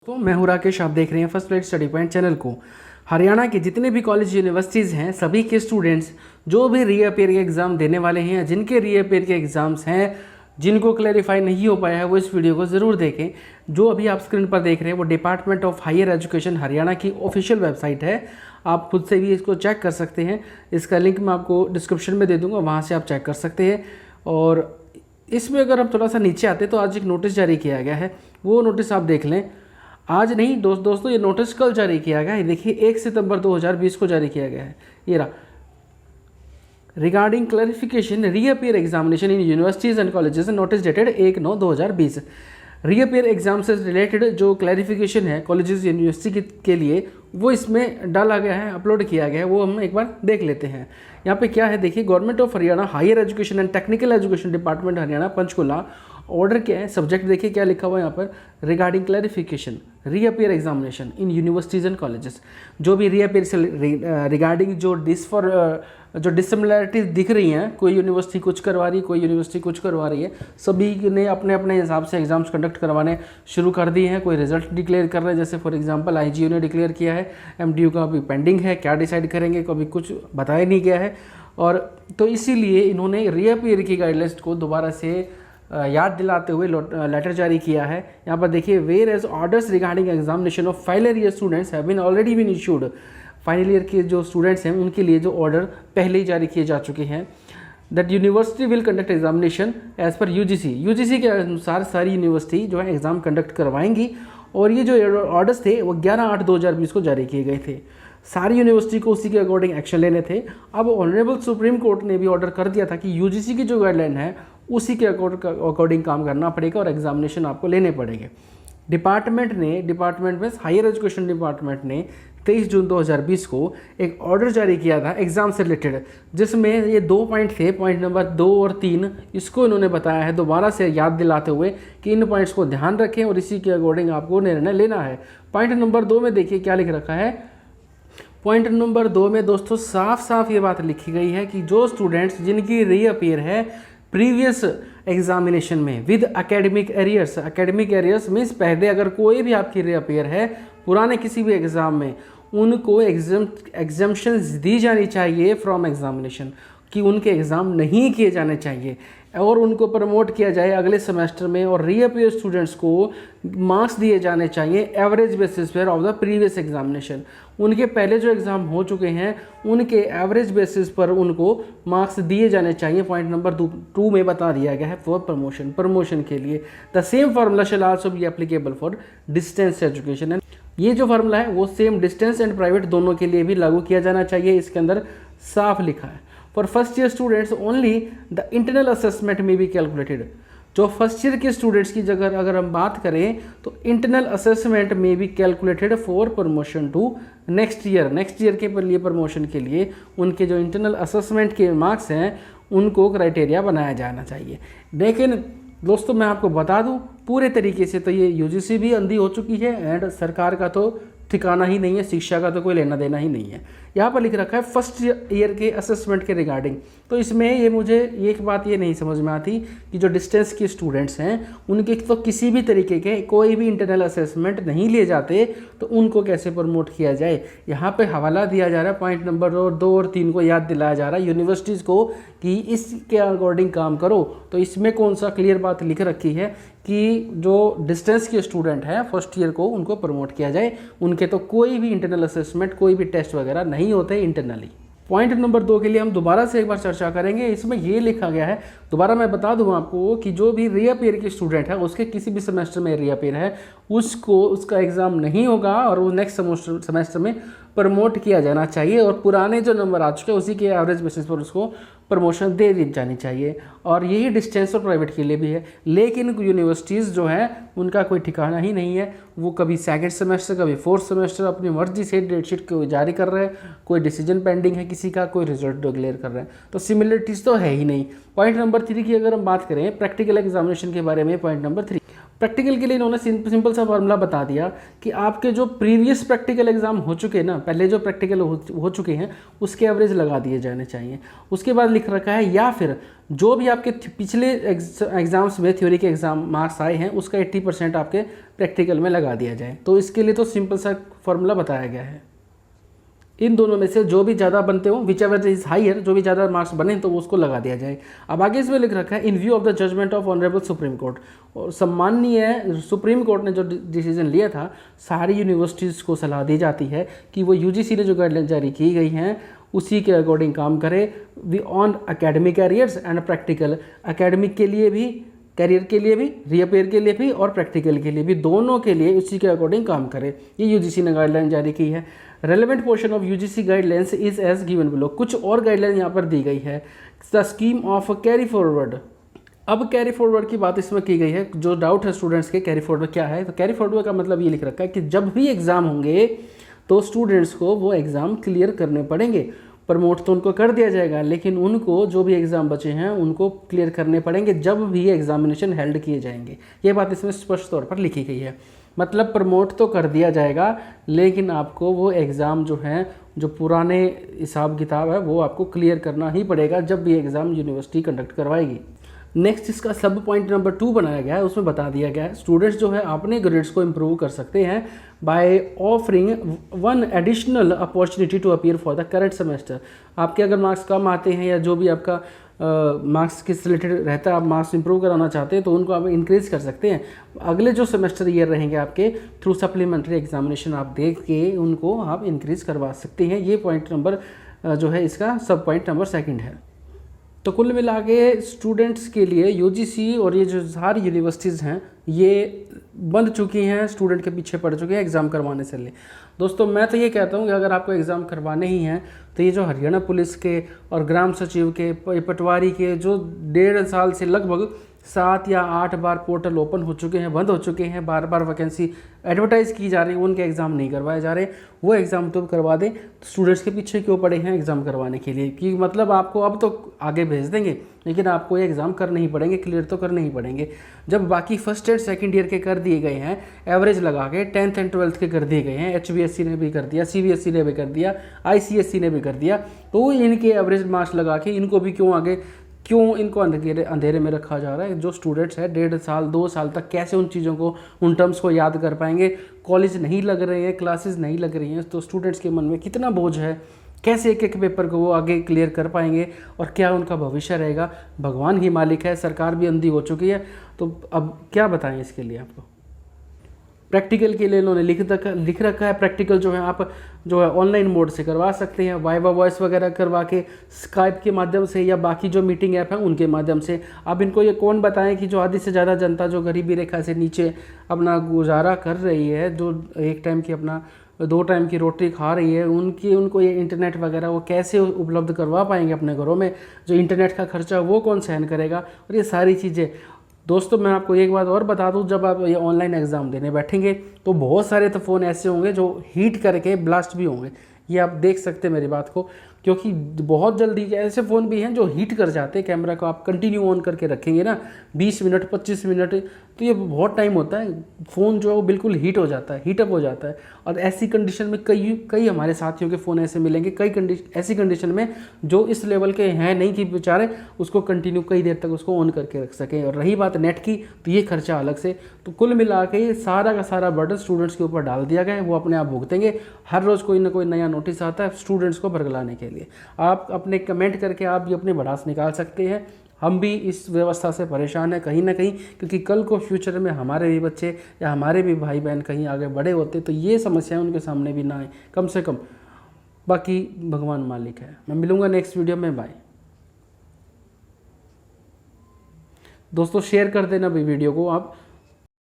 तो मैं हूं राकेश, आप देख रहे हैं first plate study point channel को। हरियाणा के जितने भी कॉलेज यूनिवर्सिटीज़ हैं, सभी के स्टूडेंट्स जो भी रीअपियर के एग्ज़ाम देने वाले हैं, जिनके रीअपियर के एग्ज़ाम्स हैं, जिनको क्लैरिफाई नहीं हो पाया है, वो इस वीडियो को ज़रूर देखें। जो अभी आप स्क्रीन पर देख रहे हैं वो department of higher education Haryana की ऑफिशियल वेबसाइट है। आप खुद से भी इसको चेक कर सकते हैं। इसका लिंक मैं आपको डिस्क्रिप्शन में दे दूँगा, वहाँ से आप चेक कर सकते हैं। और इसमें अगर हम थोड़ा सा नीचे आते तो आज एक नोटिस जारी किया गया है, वो नोटिस आप देख लें। आज नहीं दोस्तों, ये नोटिस कल जारी किया गया है। देखिए 1 सितंबर 2020 को जारी किया गया है। ये रहा, regarding clarification reappear examination in universities and colleges, notice dated 1/9/2020। Reappear exam से रिलेटेड जो क्लैरिफिकेशन है कॉलेजेस यूनिवर्सिटी के लिए, वो इसमें डाला गया है, अपलोड किया गया है। वो हम एक बार देख लेते हैं। यहाँ पे क्या है, देखिए, government of Haryana higher education and technical education department Haryana Panchkula. Order क्या है, सब्जेक्ट देखिए क्या लिखा हुआ है यहाँ पर, regarding clarification reappear examination in universities and colleges. जो भी रीअपियर से रिगार्डिंग जो डिसिमिलैरिटीज दिख रही हैं, कोई यूनिवर्सिटी कुछ करवा रही है, कोई यूनिवर्सिटी कुछ करवा रही है, सभी ने अपने अपने हिसाब से एग्जाम्स कंडक्ट करवाने शुरू कर दिए हैं। कोई रिजल्ट डिक्लेयर कर रहे हैं, जैसे फॉर एग्जांपल IGU ने डिक्लेयर किया है, MDU का अभी पेंडिंग है, क्या डिसाइड करेंगे कभी कुछ बताया नहीं गया है। और तो इसीलिए इन्होंने रीअपियर की गाइडलाइंस को दोबारा से याद दिलाते हुए लेटर जारी किया है। यहाँ पर देखिए, where as orders regarding examination of final year students have been already been issued. Final year के जो स्टूडेंट्स हैं उनके लिए जो ऑर्डर पहले ही जारी किए जा चुके हैं। That university will conduct examination as per UGC के अनुसार सारी यूनिवर्सिटी जो है एग्ज़ाम कंडक्ट करवाएंगी। और ये जो ऑर्डर्स थे वो 11/8/2020 को जारी किए गए थे। सारी यूनिवर्सिटी को उसी के अकॉर्डिंग एक्शन लेने थे। अब ऑनरेबल सुप्रीम कोर्ट ने भी ऑर्डर कर दिया था कि यूजीसी की जो गाइडलाइन है उसी के अकॉर्डिंग काम करना पड़ेगा और एग्जामिनेशन आपको लेने पड़ेंगे। डिपार्टमेंट में हायर एजुकेशन डिपार्टमेंट ने 23 जून 2020 को एक ऑर्डर जारी किया था एग्ज़ाम से रिलेटेड, जिसमें ये 2 पॉइंट थे, पॉइंट नंबर 2 और 3। इसको इन्होंने बताया है दोबारा से याद दिलाते हुए कि इन पॉइंट्स को ध्यान रखें और इसी के अकॉर्डिंग आपको निर्णय लेना है। पॉइंट नंबर 2 में देखिए क्या लिख रखा है। पॉइंट नंबर 2 में दोस्तों साफ साफ ये बात लिखी गई है कि जो स्टूडेंट्स जिनकी रीअपियर है प्रीवियस एग्जामिनेशन में विद एकेडमिक एरियर्स मीन्स पहले अगर कोई भी आपकी रीअपियर है पुराने किसी भी एग्ज़ाम में, उनको एग्जाम्शंस दी जानी चाहिए फ्रॉम एग्जामिनेशन, कि उनके एग्ज़ाम नहीं किए जाने चाहिए और उनको प्रमोट किया जाए अगले सेमेस्टर में। और रीअपियर स्टूडेंट्स को मार्क्स दिए जाने चाहिए एवरेज बेसिस पर ऑफ द प्रीवियस एग्जामिनेशन। उनके पहले जो एग्ज़ाम हो चुके हैं उनके एवरेज बेसिस पर उनको मार्क्स दिए जाने चाहिए। पॉइंट नंबर 2 में बता दिया गया है फॉर प्रमोशन के लिए। The same formula shell also be applicable for distance education. And ये जो फार्मूला है वो सेम डिस्टेंस एंड प्राइवेट दोनों के लिए भी लागू किया जाना चाहिए। इसके अंदर साफ लिखा है, for first year students only the internal assessment में बी कैलकुलेटेड। जो फर्स्ट ईयर के स्टूडेंट्स की जगह अगर हम बात करें तो इंटरनल असेसमेंट में be calculated for promotion to next year के लिए प्रमोशन के लिए उनके जो इंटरनल असेसमेंट के मार्क्स हैं उनको क्राइटेरिया बनाया जाना चाहिए। लेकिन दोस्तों मैं आपको बता दूं, पूरे तरीके से तो ये यूजीसी भी अंधी हो चुकी है एंड सरकार का तो ठिकाना ही नहीं है, शिक्षा का तो कोई लेना देना ही नहीं है। यहाँ पर लिख रखा है फर्स्ट ईयर के असेसमेंट के रिगार्डिंग। तो इसमें ये मुझे एक बात ये नहीं समझ में आती कि जो डिस्टेंस के स्टूडेंट्स हैं उनके तो किसी भी तरीके के कोई भी इंटरनल असेसमेंट नहीं लिए जाते, तो उनको कैसे प्रमोट किया जाए। यहाँ पे हवाला दिया जा रहा है, पॉइंट नंबर 2 और 3 को याद दिलाया जा रहा है यूनिवर्सिटीज़ को कि इसके अकॉर्डिंग काम करो। तो इसमें कौन सा क्लियर बात लिख रखी है कि जो डिस्टेंस के स्टूडेंट हैं फर्स्ट ईयर को उनको प्रमोट किया जाए। उनके तो कोई भी इंटरनल असेसमेंट, कोई भी टेस्ट वगैरह नहीं होते इंटरनली। पॉइंट नंबर 2 के लिए हम दोबारा से एक बार चर्चा करेंगे। इसमें ये लिखा गया है, दोबारा मैं बता दूं आपको, कि जो भी रीअपियर के स्टूडेंट है उसके किसी भी सेमेस्टर में रीअपियर है उसका एग्ज़ाम नहीं होगा और वो नेक्स्ट सेमेस्टर में प्रमोट किया जाना चाहिए और पुराने जो नंबर आ चुके हैं उसी के एवरेज बेसिस पर उसको प्रमोशन दे दी जानी चाहिए। और यही डिस्टेंस और प्राइवेट के लिए भी है। लेकिन यूनिवर्सिटीज़ जो है उनका कोई ठिकाना ही नहीं है, वो कभी सेकंड सेमेस्टर कभी फोर्थ सेमेस्टर अपनी मर्जी से डेटशीट को जारी कर रहे हैं, कोई डिसीजन पेंडिंग है किसी का, कोई रिजल्ट डिक्लेयर कर रहे हैं, तो सिमिलरिटीज़ तो है ही नहीं। पॉइंट नंबर 3 की अगर हम बात करें प्रैक्टिकल एग्जामिनेशन के बारे में, पॉइंट नंबर 3 प्रैक्टिकल के लिए इन्होंने सिंपल सा फार्मूला बता दिया कि आपके जो प्रीवियस प्रैक्टिकल एग्जाम हो चुके हैं ना, पहले जो प्रैक्टिकल हो चुके हैं उसके एवरेज लगा दिए जाने चाहिए। उसके बाद लिख रखा है या फिर जो भी आपके पिछले एग्जाम्स में थ्योरी के एग्जाम मार्क्स आए हैं उसका 80% आपके प्रैक्टिकल में लगा दिया जाए। तो इसके लिए तो सिंपल सा फॉर्मूला बताया गया है। इन दोनों में से जो भी ज़्यादा बनते हो, विच एवर इज हायर, जो भी ज़्यादा मार्क्स बने तो उसको लगा दिया जाए। अब आगे इसमें लिख रखा है in view of the judgement of honourable supreme court, और सम्माननीय सुप्रीम कोर्ट ने जो डिसीजन लिया था, सारी यूनिवर्सिटीज़ को सलाह दी जाती है कि वो यूजीसी ने जो गाइडलाइन जारी की गई हैं उसी के अकॉर्डिंग काम करे। We on academic careers and practical, academic के लिए भी, कैरियर के लिए भी, रीअपेयर के लिए भी और प्रैक्टिकल के लिए भी, दोनों के लिए उसी के अकॉर्डिंग काम करे। ये यूजीसी ने गाइडलाइन जारी की है। Relevant portion of UGC guidelines is as given below, कुछ और गाइडलाइन यहाँ पर दी गई है। The scheme of carry forward, अब कैरी फॉरवर्ड की बात इसमें की गई है। जो डाउट है स्टूडेंट्स के कैरी फॉरवर्ड क्या है, तो कैरी फॉरवर्ड का मतलब ये लिख रखा है कि जब भी एग्जाम होंगे तो स्टूडेंट्स को वो एग्ज़ाम क्लियर करने पड़ेंगे। प्रमोट तो उनको कर दिया जाएगा, लेकिन उनको जो भी एग्ज़ाम बचे हैं उनको क्लियर करने पड़ेंगे जब भी एग्जामिनेशन हेल्ड किए जाएंगे। ये बात इसमें स्पष्ट तौर पर लिखी गई है। मतलब प्रमोट तो कर दिया जाएगा, लेकिन आपको वो एग्ज़ाम जो है, जो पुराने हिसाब किताब है, वो आपको क्लियर करना ही पड़ेगा जब भी एग्ज़ाम यूनिवर्सिटी कंडक्ट करवाएगी। नेक्स्ट इसका सब पॉइंट नंबर 2 बनाया गया है, उसमें बता दिया गया है स्टूडेंट्स जो है अपने ग्रेड्स को इम्प्रूव कर सकते हैं by offering 1 additional opportunity to appear for the current semester. आपके अगर मार्क्स कम आते हैं या जो भी आपका मार्क्स किस रिलेटेड रहता है, आप मार्क्स इंप्रूव कराना चाहते हैं तो उनको आप इंक्रीज़ कर सकते हैं। अगले जो सेमेस्टर ईयर रहेंगे आपके, थ्रू सप्लीमेंट्री एग्जामिनेशन आप देख के उनको आप इंक्रीज़ करवा सकते हैं। ये पॉइंट नंबर जो है इसका सब पॉइंट नंबर 2 है। तो कुल मिला के स्टूडेंट्स के लिए यूजीसी और ये जो सारी यूनिवर्सिटीज़ हैं ये बंद चुकी हैं, स्टूडेंट के पीछे पड़ चुके हैं एग्ज़ाम करवाने से ले। दोस्तों मैं तो ये कहता हूँ कि अगर आपको एग्ज़ाम करवाने ही हैं तो ये जो हरियाणा पुलिस के और ग्राम सचिव के, पटवारी के जो 1.5 साल से लगभग 7 या 8 बार पोर्टल ओपन हो चुके हैं, बंद हो चुके हैं, बार बार वैकेंसी एडवर्टाइज़ की जा रही है, उनके एग्ज़ाम नहीं करवाए जा रहे, वो एग्ज़ाम तो करवा दें। तो स्टूडेंट्स के पीछे क्यों पड़े हैं एग्ज़ाम करवाने के लिए, कि मतलब आपको अब तो आगे भेज देंगे लेकिन आपको ये एग्ज़ाम करने ही पड़ेंगे, क्लियर तो करने ही पड़ेंगे। जब बाकी फर्स्ट एंड सेकंड ईयर के कर दिए गए हैं, एवरेज लगा के 10th एंड 12th के कर दिए गए हैं, HBSC ने भी कर दिया, CBSE ने भी कर दिया, ICSE ने भी कर दिया, तो इनके एवरेज मार्क्स लगा के इनको भी क्यों इनको अंधेरे में रखा जा रहा है। जो स्टूडेंट्स हैं 1.5 साल 2 साल तक कैसे उन चीज़ों को, उन टर्म्स को याद कर पाएंगे। कॉलेज नहीं लग रहे हैं, क्लासेस नहीं लग रही हैं, तो स्टूडेंट्स के मन में कितना बोझ है, कैसे एक एक पेपर को वो आगे क्लियर कर पाएंगे और क्या उनका भविष्य रहेगा। भगवान ही मालिक है, सरकार भी अंधी हो चुकी है, तो अब क्या बताएं इसके लिए आपको। प्रैक्टिकल के लिए इन्होंने लिख रखा है, प्रैक्टिकल जो है आप जो है ऑनलाइन मोड से करवा सकते हैं, वाइवा वॉइस वगैरह करवा के, स्काइप के माध्यम से या बाकी जो मीटिंग ऐप है उनके माध्यम से। अब इनको ये कौन बताएं कि जो आधी से ज़्यादा जनता जो गरीबी रेखा से नीचे अपना गुजारा कर रही है, जो एक टाइम की अपना 2 टाइम की रोटी खा रही है, उनको ये इंटरनेट वगैरह वो कैसे उपलब्ध करवा पाएंगे अपने घरों में। जो इंटरनेट का खर्चा वो कौन सहन करेगा, और ये सारी चीज़ें। दोस्तों मैं आपको एक बात और बता दूं, जब आप ये ऑनलाइन एग्ज़ाम देने बैठेंगे तो बहुत सारे तो फ़ोन ऐसे होंगे जो हीट करके ब्लास्ट भी होंगे। ये आप देख सकते हैं मेरी बात को, क्योंकि बहुत जल्दी ऐसे फ़ोन भी हैं जो हीट कर जाते हैं। कैमरा को आप कंटिन्यू ऑन करके रखेंगे ना 20 मिनट 25 मिनट, तो ये बहुत टाइम होता है, फ़ोन जो है वो बिल्कुल हीट हो जाता है, हीटअप हो जाता है। और ऐसी कंडीशन में कई हमारे साथियों के फ़ोन ऐसे मिलेंगे, ऐसी कंडीशन में जो इस लेवल के हैं नहीं कि बेचारे उसको कंटिन्यू कई देर तक उसको ऑन करके रख सकें। और रही बात नेट की, तो ये खर्चा अलग से। तो कुल मिला के सारा का सारा बर्डन स्टूडेंट्स के ऊपर डाल दिया गया है, वो अपने आप भुगतेंगे। हर रोज़ कोई ना कोई नया नोटिस आता है स्टूडेंट्स को बरगलाने के लिए। आप अपने कमेंट करके आप भी अपनी भड़ास निकाल सकते हैं। हम भी इस व्यवस्था से परेशान हैं कहीं ना कहीं, क्योंकि कल को फ्यूचर में हमारे भी बच्चे या हमारे भी भाई बहन कहीं आगे बड़े होते तो ये समस्याएं उनके सामने भी ना आए कम से कम। बाकी भगवान मालिक है। मैं मिलूंगा नेक्स्ट वीडियो में, बाय। दोस्तों शेयर कर देना भी वीडियो को आप।